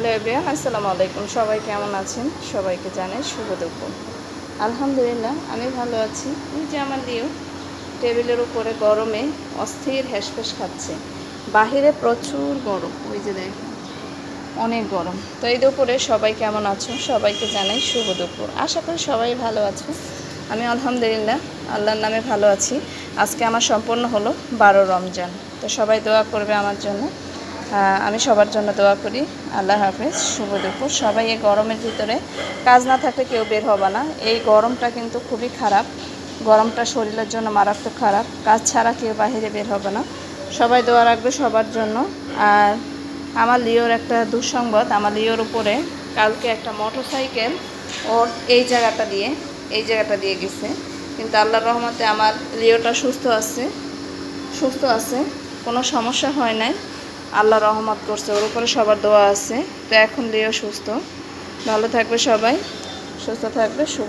Hello everyone, আসসালামু আলাইকুম। সবাই কেমন আছেন? সবাইকে জানাই শুভ দুপুর। আলহামদুলিল্লাহ আমি ভালো আছি। এই যে আমার লিও টেবিলের উপরে গরমে অস্থির হ্যাসফ্যাস খাচ্ছে। বাহিরে প্রচুর গরম, ওই যে দেখেন অনেক গরম। তো এই দুপুরে সবাই কেমন আছো? সবাইকে জানাই শুভ দুপুর। আশা করি সবাই ভালো আছো। আমি আলহামদুলিল্লাহ আল্লাহর নামে ভালো আছি। আজকে আমার সম্পূর্ণ হলো 12 রমজান। তো সবাই দোয়া করবে আমার জন্য। আমি সবার জন্য দোয়া করি। আল্লাহ হাফেজ, শুভ দুপুর। সবাই এই গরমের ভিতরে কাজ না থাকলে কেউ বের হবে না। এই গরমটা কিন্তু খুবই খারাপ। গরমটা শরীরের জন্য মারাত্মক খারাপ। কাজ ছাড়া কেউ বাইরে বের হবে না। সবাই দোয়া রাখবে সবার জন্য। আর আমার লিওর একটা দুঃসংবাদ, আমার লিওর উপরে কালকে একটা মোটরসাইকেল ওর এই জায়গাটা দিয়ে গেছে। কিন্তু আল্লাহর রহমতে আমার লিওটা সুস্থ আছে, কোনো সমস্যা হয় নাই। আল্লাহ রহমত করছে, ওর উপরে সবার দোয়া আছে। তো এখন লিও সুস্থ। ভালো থাকবে সবাই, সুস্থ থাকবে, শুভ।